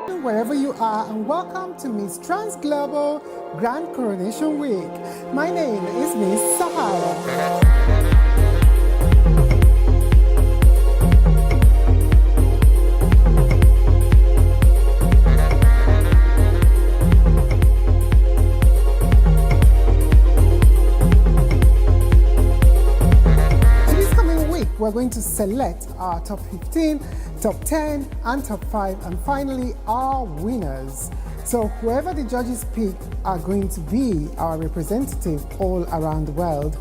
Wherever you are, and welcome to Miss Trans Global Grand Coronation Week. My name is Miss Sahara. We're going to select our top 15, top 10, and top 5, and finally our winners. So whoever the judges pick are going to be our representative all around the world.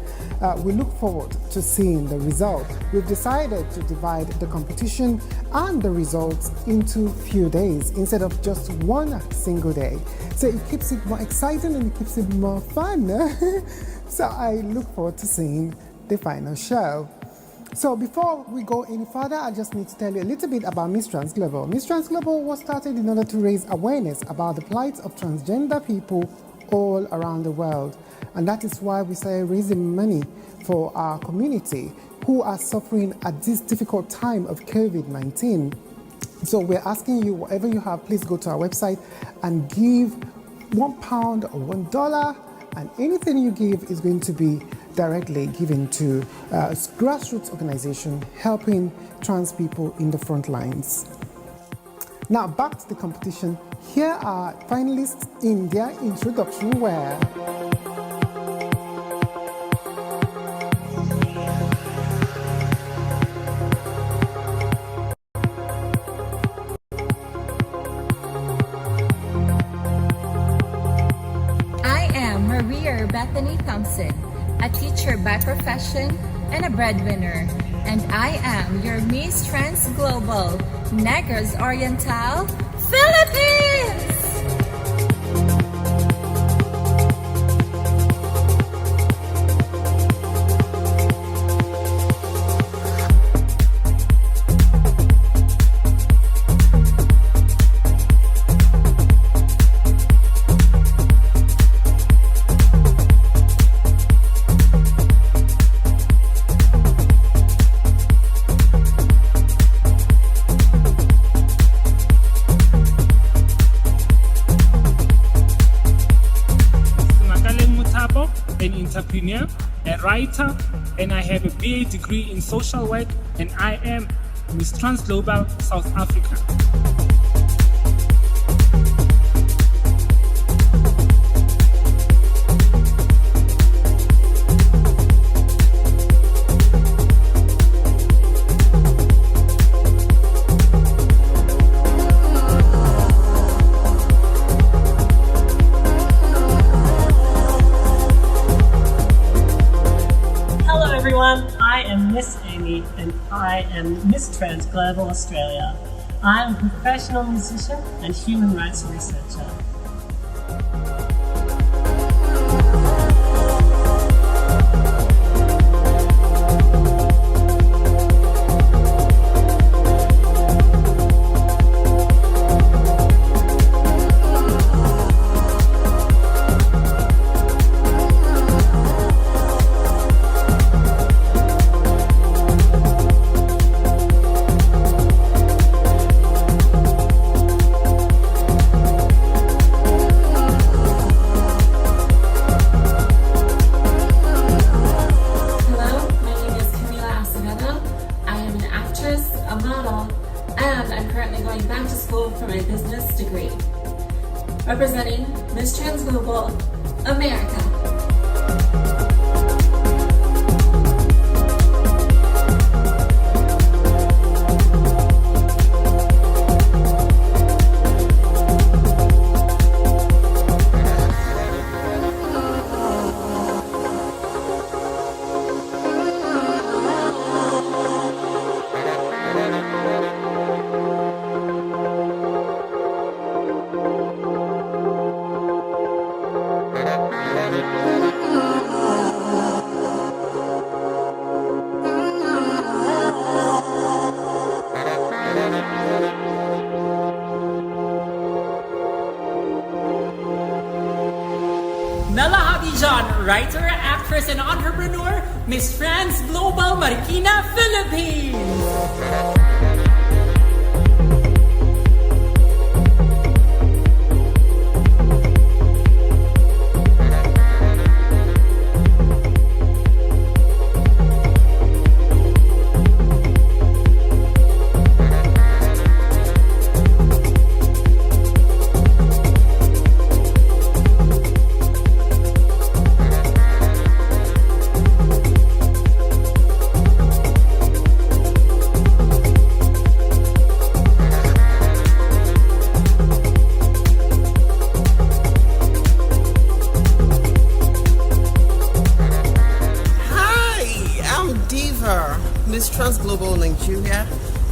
We look forward to seeing the result. We've decided to divide the competition and the results into few days instead of just one single day. So it keeps it more exciting and it keeps it more fun. So I look forward to seeing the final show. So before we go any further, I just need to tell you a little bit about Miss Trans Global. Miss Trans Global was started in order to raise awareness about the plight of transgender people all around the world. And that is why we started raising money for our community who are suffering at this difficult time of COVID-19. So we're asking you, whatever you have, please go to our website and give £1 or $1, and anything you give is going to be directly given to a grassroots organization helping trans people in the front lines. Now back to the competition. Here are finalists in their introduction wear. I am Maria Bethany Thompson, a teacher by profession and a breadwinner, and I am your Miss Trans Global Negros Oriental, Philippines! Entrepreneur, a writer, and I have a BA degree in social work, and I am Miss Trans Global South Africa. I am Miss Amy and I am Miss Trans Global Australia. I am a professional musician and human rights researcher. Representing Miss Trans Global America. Writer, actress, and entrepreneur, Miss Trans Global Marikina, Philippines.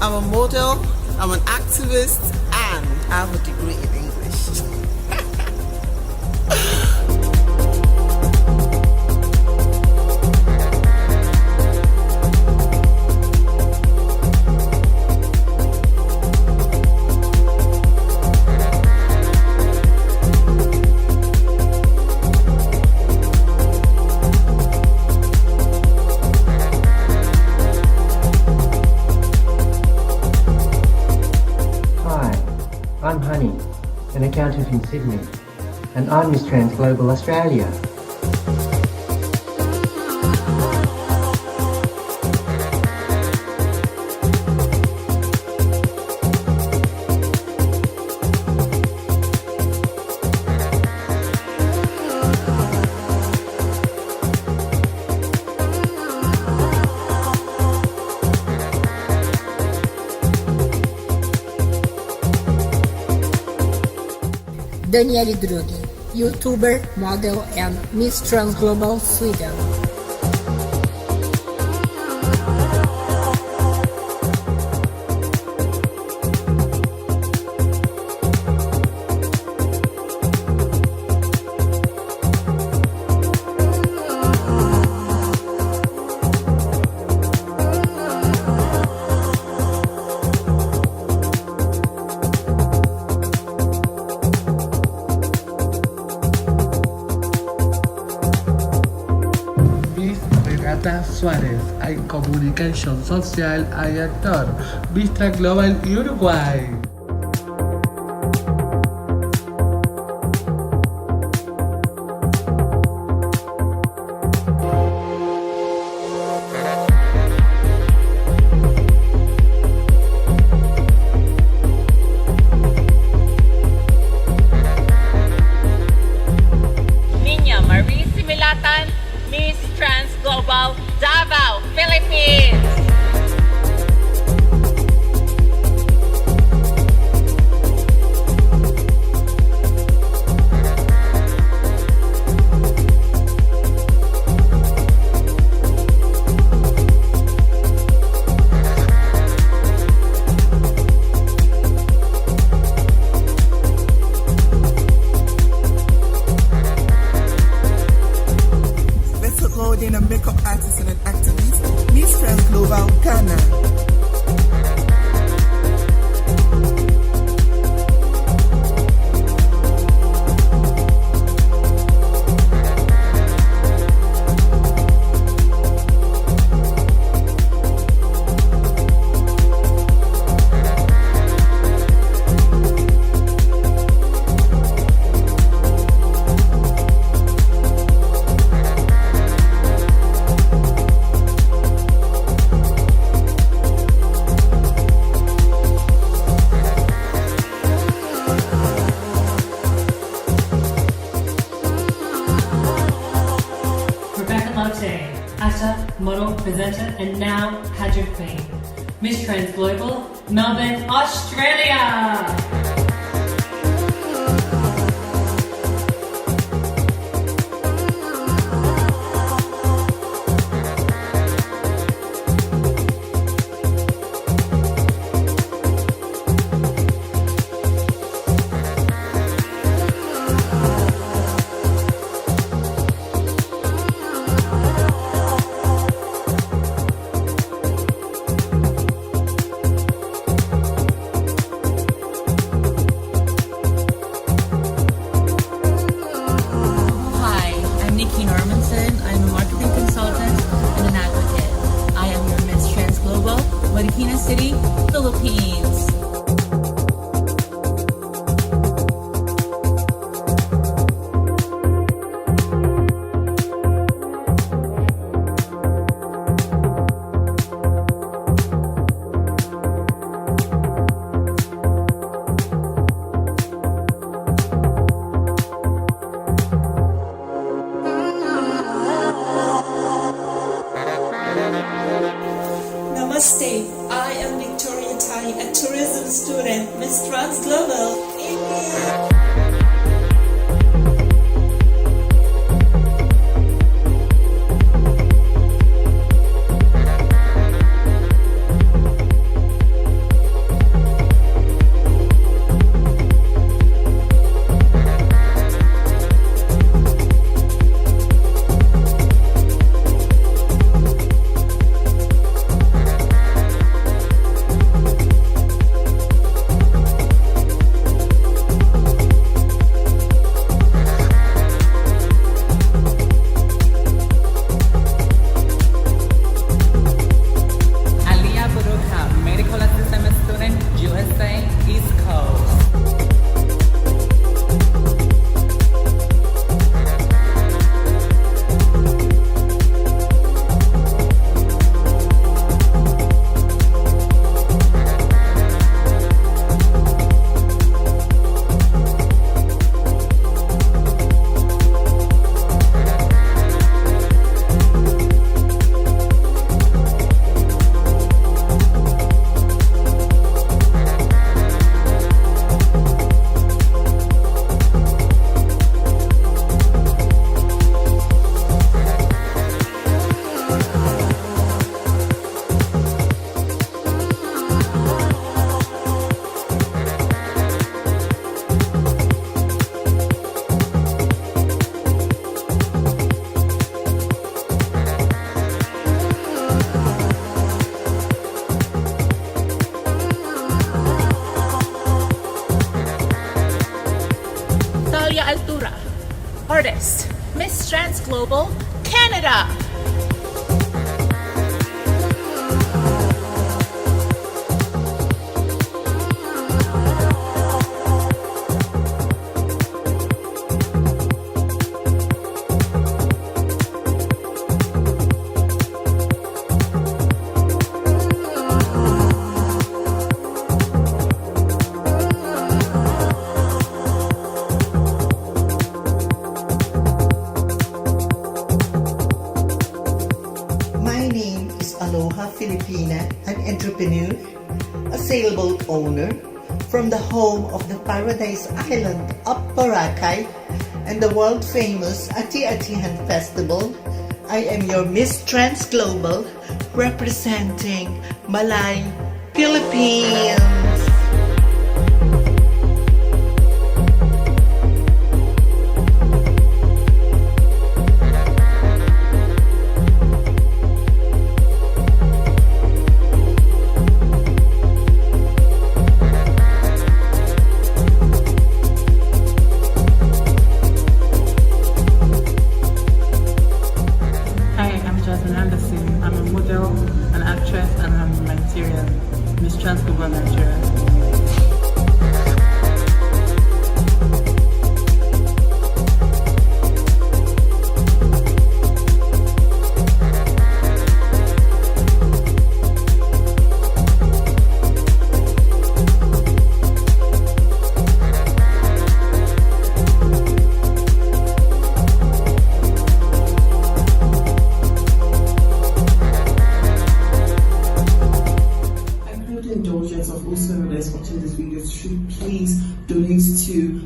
I'm a model, I'm an activist, and I have a degree in English. I'm Honey, an accountant in Sydney, and I'm Miss Trans Global Australia. Daniele Drughi, YouTuber, model, and Miss Trans Global Sweden. Suárez, en comunicación social y actor, Vista Global Uruguay. Niña Marie Similatan, Miss Trans Global Davao, Philippines. A makeup artist and an activist, Miss Trans Global Ghana. Actor, model, presenter, and now pageant queen. Miss Trans Global, Melbourne, Australia! Marikina City, Philippines. Namaste, I am Victoria Tai, a tourism student, Miss Trans Global, India. Global, Canada. An entrepreneur, a sailboat owner from the home of the paradise island of Boracay and the world-famous Ati-Atihan Festival. I am your Miss Trans Global representing Malay, Philippines.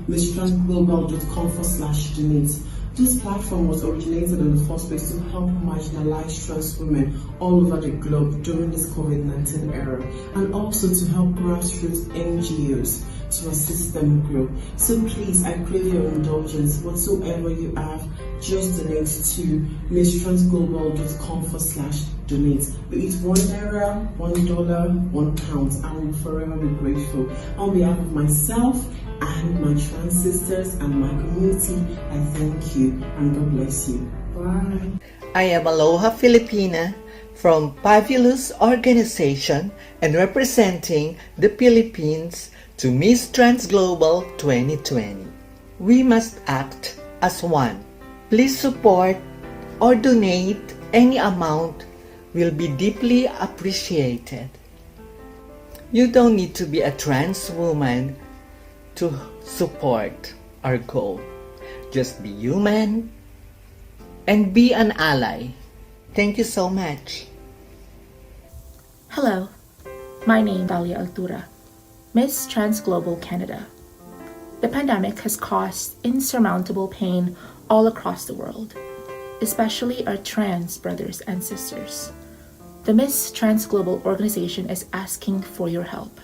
MissTransGlobal.com/donate. This platform was originated in the first place to help marginalized trans women all over the globe during this COVID-19 era, and also to help grassroots NGOs to assist them grow. So please, I crave your indulgence. Whatsoever you have, just donate to MissTransGlobal.com/donate. Be it $1, $1, £1. I will forever be grateful. On behalf of myself and my trans sisters and my community, I thank you and God bless you. Bye. I am Aloha Filipina from Fabulous Organization and representing the Philippines to Miss Trans Global 2020. We must act as one. Please support or donate any amount will be deeply appreciated. You don't need to be a trans woman to support our goal. Just be human and be an ally. Thank you so much. Hello, my name is Dalia Altura, Miss Trans Global Canada. The pandemic has caused insurmountable pain all across the world, especially our trans brothers and sisters. The Miss Trans Global organization is asking for your help.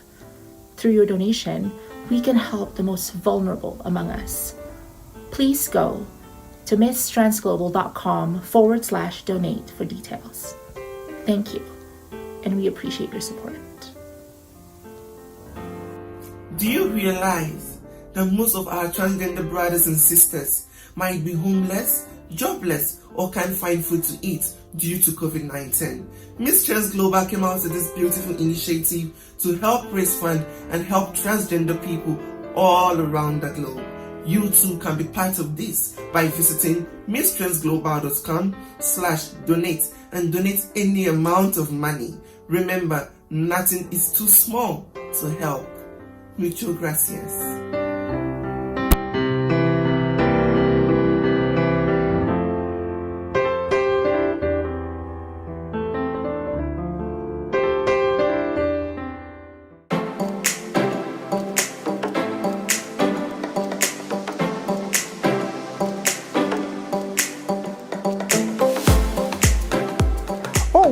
Through your donation, we can help the most vulnerable among us. Please go to misstransglobal.com/donate for details. Thank you, and we appreciate your support. Do you realize that most of our transgender brothers and sisters might be homeless, jobless, or can't find food to eat due to COVID-19? Miss Trans Global came out with this beautiful initiative to help raise funds and help transgender people all around the globe. You too can be part of this by visiting misstransglobal.com/donate and donate any amount of money. Remember, nothing is too small to help. Muchas gracias.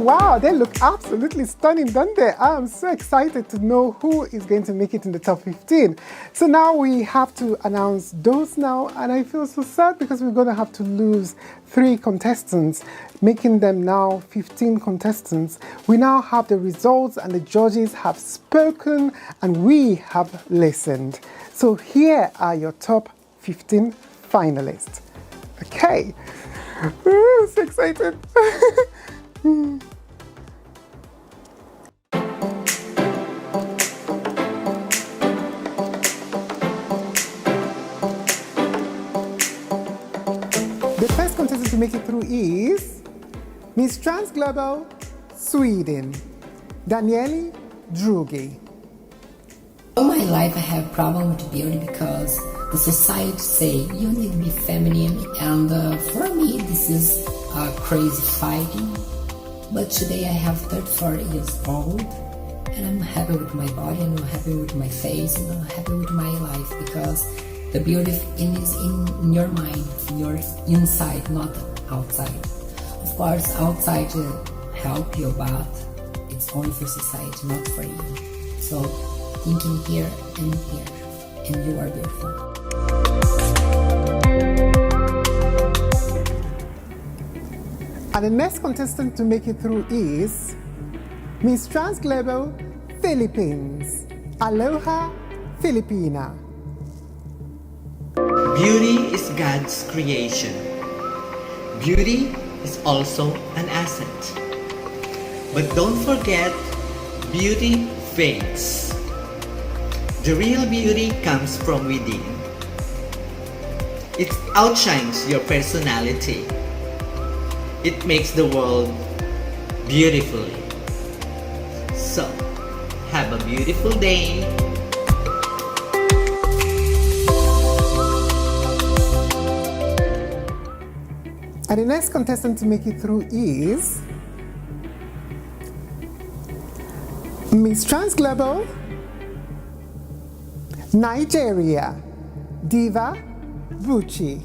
Wow, they look absolutely stunning, don't they? I'm so excited to know who is going to make it in the top 15. So now we have to announce those now, and I feel so sad because we're going to have to lose 3 contestants, making them now 15 contestants. We now have the results and the judges have spoken and we have listened. So here are your top 15 finalists. Okay. Ooh, so excited. The first contestant to make it through is Miss Trans Global, Sweden, Daniele Drugi. All my life I have problem with beauty because the society say you need to be feminine, and for me this is crazy fighting. But today I have 34 years old and I'm happy with my body and I'm happy with my face and I'm happy with my life because the beauty is in your mind, in your inside, not outside. Of course, outside help you, but it's only for society, not for you. So thinking here, and you are beautiful. And the next contestant to make it through is Miss Trans Global, Philippines, Aloha Filipina. Beauty is God's creation. Beauty is also an asset. But don't forget, beauty fades. The real beauty comes from within. It outshines your personality. It makes the world beautifully. So, have a beautiful day. And the next contestant to make it through is Miss Trans Global, Nigeria, Diva Buchi.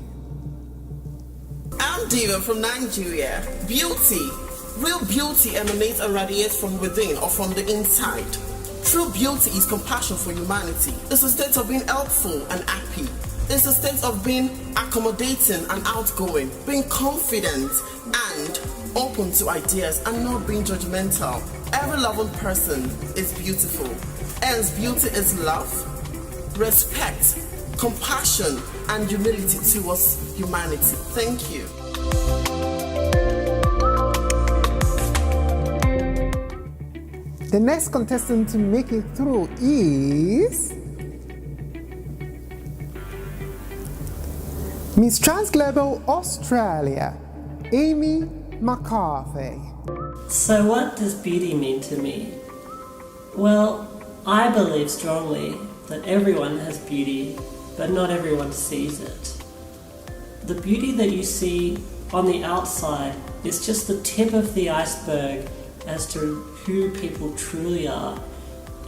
I'm Diva from Nigeria. Beauty. Real beauty emanates and radiates from within or from the inside. True beauty is compassion for humanity. It's a state of being helpful and happy. It's a state of being accommodating and outgoing, being confident and open to ideas and not being judgmental. Every loving person is beautiful. Hence, beauty is love, respect, compassion, and humility towards humanity. Thank you. The next contestant to make it through is Miss Trans Global Australia, Amy McCarthy. So what does beauty mean to me? Well, I believe strongly that everyone has beauty, but not everyone sees it. The beauty that you see on the outside is just the tip of the iceberg as to who people truly are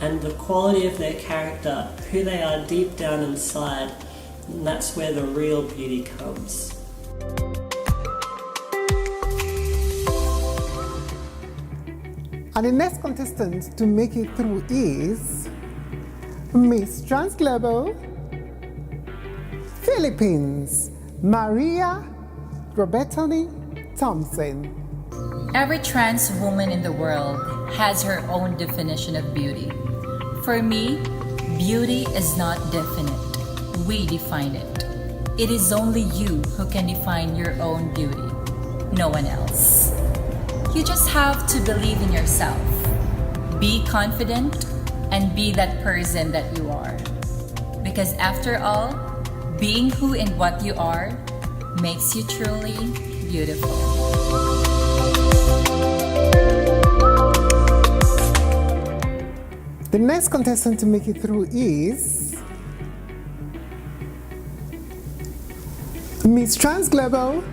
and the quality of their character, who they are deep down inside, and that's where the real beauty comes. And the next contestant to make it through is Miss Trans Global, Philippines, Maria Robertoni Thompson. Every trans woman in the world has her own definition of beauty. For me, beauty is not definite. We define it. It is only you who can define your own beauty, no one else. You just have to believe in yourself, be confident, and be that person that you are. Because after all, being who and what you are makes you truly beautiful. The next contestant to make it through is Miss Trans Global,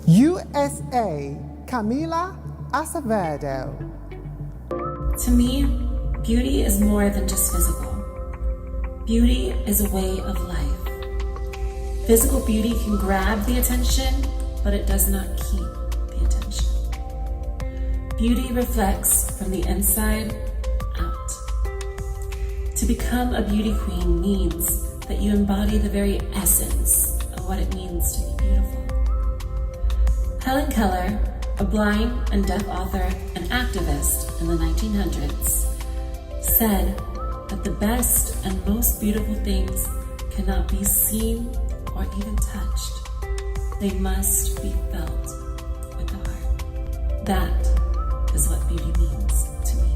USA, Camila Acevedo. To me, beauty is more than just physical. Beauty is a way of life. Physical beauty can grab the attention, but it does not keep the attention. Beauty reflects from the inside out. To become a beauty queen means that you embody the very essence of what it means to be beautiful. Helen Keller, a blind and deaf author and activist in the 1900s, said that the best and most beautiful things cannot be seen or even touched. They must be felt with the heart. That is what beauty means to me.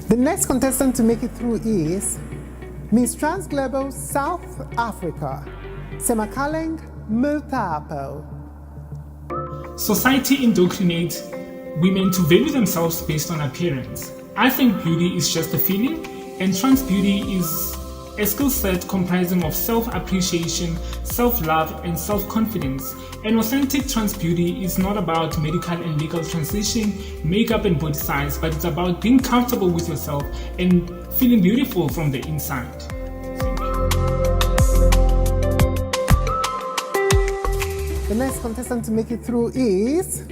The next contestant to make it through is Miss Trans Global South Africa, Semakaleng Mutapo. Society indoctrinates women to value themselves based on appearance. I think beauty is just a feeling, and trans beauty is a skill set comprising of self-appreciation, self-love, and self-confidence. An authentic trans beauty is not about medical and legal transition, makeup and body size, but it's about being comfortable with yourself and feeling beautiful from the inside. The next contestant to make it through is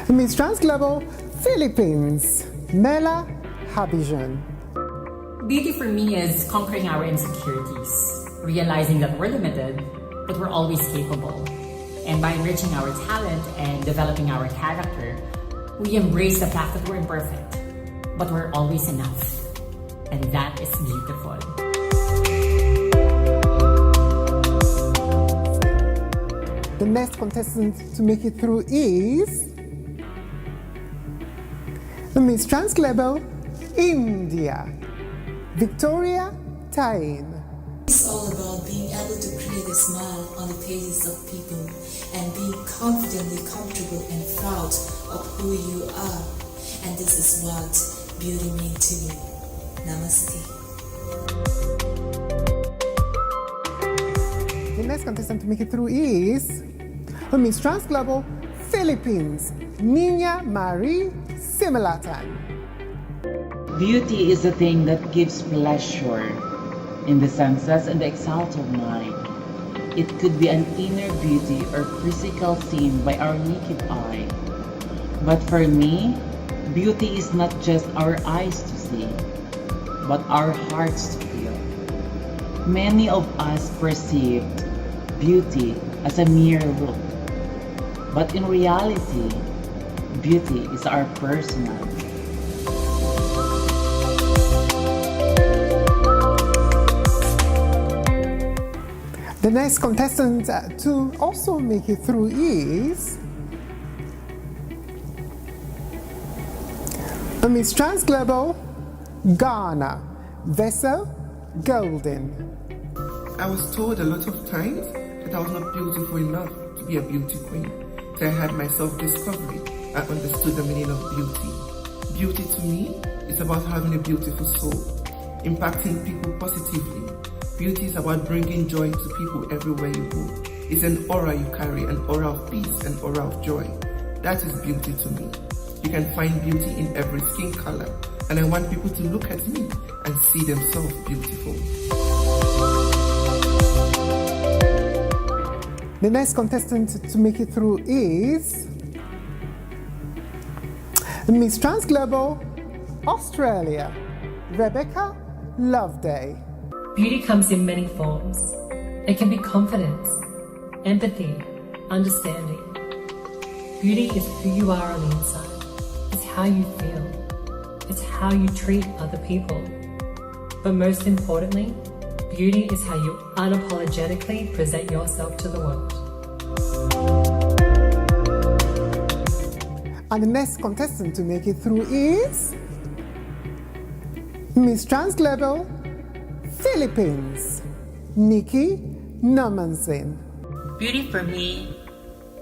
Miss Trans Global Philippines, Mela Habijan. Beauty for me is conquering our insecurities, realizing that we're limited, but we're always capable. And by enriching our talent and developing our character, we embrace the fact that we're imperfect, but we're always enough. And that is beautiful. The next contestant to make it through is Miss Trans Global India, Victoria Tain. It's all about being able to create a smile on the faces of people and being confidently comfortable and proud of who you are. And this is what beauty means to me. Namaste. The next contestant to make it through is Miss Trans Global Philippines, Nina Marie Similatan. Beauty is a thing that gives pleasure in the senses and the exalted mind. It could be an inner beauty or physical seen by our naked eye. But for me, beauty is not just our eyes to see, but our hearts to feel. Many of us perceived beauty as a mere look, but in reality, beauty is our personal. The next contestant to also make it through is Miss Trans Global Ghana, Vessel Golden. I was told a lot of times that I was not beautiful enough to be a beauty queen. So I had my self-discovery. I understood the meaning of beauty. Beauty to me is about having a beautiful soul, impacting people positively. Beauty is about bringing joy to people everywhere you go. It's an aura you carry, an aura of peace, an aura of joy. That is beauty to me. You can find beauty in every skin color, and I want people to look at me and see themselves beautiful. The next contestant to make it through is Miss Trans Global Australia, Rebecca Loveday. Beauty comes in many forms. It can be confidence, empathy, understanding. Beauty is who you are on the inside. It's how you feel. It's how you treat other people. But most importantly, beauty is how you unapologetically present yourself to the world. And the next contestant to make it through is Miss Trans Global Philippines, Nikki Normanson. Beauty for me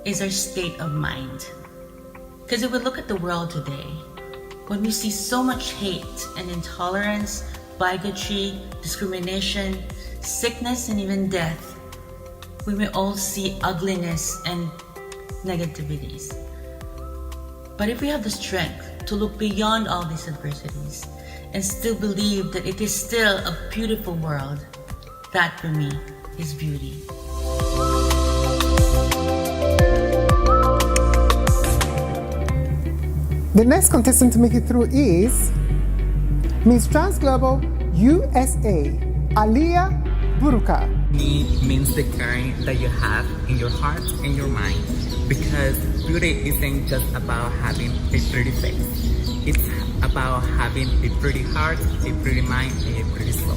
is our state of mind. Because if we look at the world today, when we see so much hate and intolerance, bigotry, discrimination, sickness, and even death, we may all see ugliness and negativities. But if we have the strength to look beyond all these adversities and still believe that it is still a beautiful world, that for me is beauty. The next contestant to make it through is Miss Trans Global USA, Aliyah Buruka. Beauty means the kind that you have in your heart and your mind, because beauty isn't just about having a pretty face. It's about having a pretty heart, a pretty mind, and a pretty soul.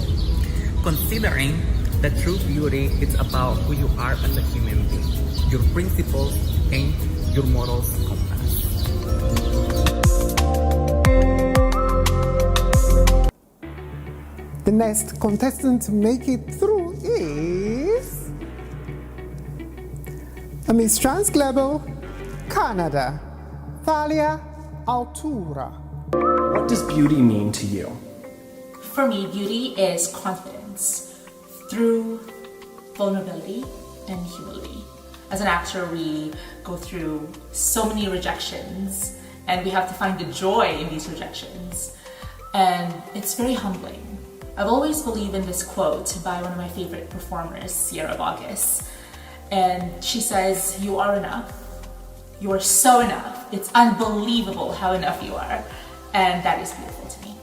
Considering that true beauty is about who you are as a human being, your principles, and your morals compass. The next contestant to make it through is Miss Trans Global Canada, Thalia Altura. What does beauty mean to you? For me, beauty is confidence through vulnerability and humility. As an actor, we go through so many rejections and we have to find the joy in these rejections. And it's very humbling. I've always believed in this quote by one of my favorite performers, Sierra Boggess. And she says, "You are enough. You are so enough. It's unbelievable how enough you are." And that is beautiful to me.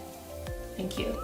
Thank you.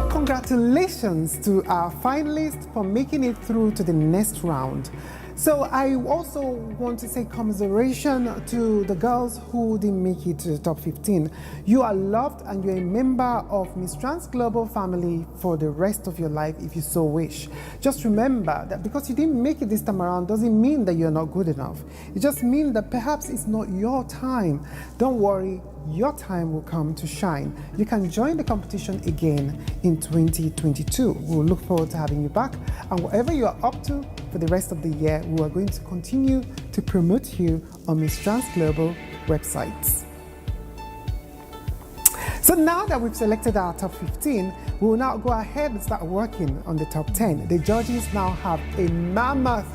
Congratulations to our finalists for making it through to the next round. So I also want to say commiseration to the girls who didn't make it to the top 15. You are loved and you're a member of Miss Trans Global family for the rest of your life if you so wish. Just remember that because you didn't make it this time around doesn't mean that you're not good enough. It just means that perhaps it's not your time. Don't worry. Your time will come to shine. You can join the competition again in 2022. We'll look forward to having you back. And whatever you are up to for the rest of the year, we are going to continue to promote you on Miss Trans Global websites. So now that we've selected our top 15, we will now go ahead and start working on the top 10. The judges now have a mammoth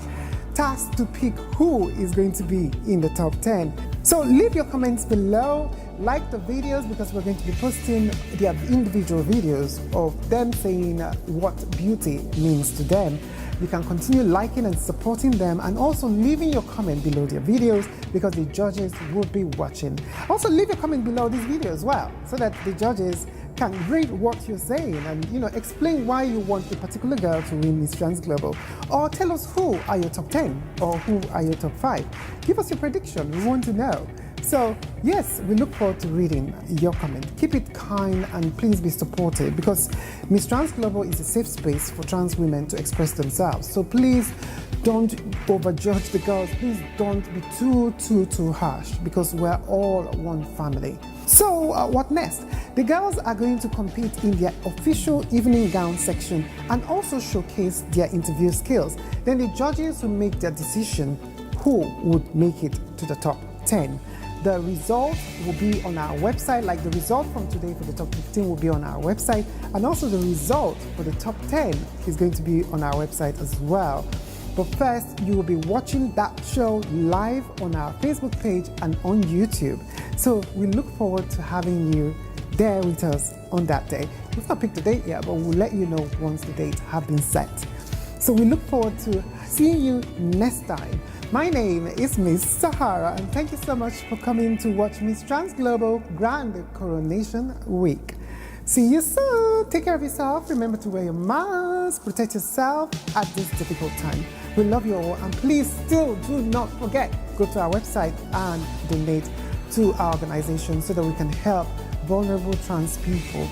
task to pick who is going to be in the top 10. So leave your comments below. Like the videos because we're going to be posting their individual videos of them saying what beauty means to them. You can continue liking and supporting them and also leaving your comment below their videos because the judges will be watching. Also leave your comment below this video as well so that the judges can read what you're saying and explain why you want a particular girl to win Miss Trans Global, or tell us who are your top 10 or who are your top 5. Give us your prediction. We want to know. So yes, we look forward to reading your comment. Keep it kind and please be supportive because Miss Trans Global is a safe space for trans women to express themselves. So please don't overjudge the girls. Please don't be too harsh because we're all one family. So what next? The girls are going to compete in their official evening gown section and also showcase their interview skills. Then the judges will make their decision who would make it to the top 10. The result will be on our website, like the result from today for the top 15 will be on our website, and also the result for the top 10 is going to be on our website as well. But first, you will be watching that show live on our Facebook page and on YouTube. So we look forward to having you there with us on that day. We've not picked the date yet, but we'll let you know once the dates have been set. So we look forward to seeing you next time. My name is Miss Sahara, and thank you so much for coming to watch Miss Trans Global Grand Coronation Week. See you soon. Take care of yourself. Remember to wear your mask. Protect yourself at this difficult time. We love you all, and please still do not forget, go to our website and donate to our organization so that we can help vulnerable trans people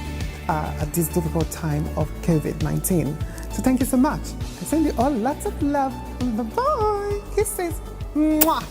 at this difficult time of COVID-19. So thank you so much. I send you all lots of love. Bye-bye. Kisses. Mwah.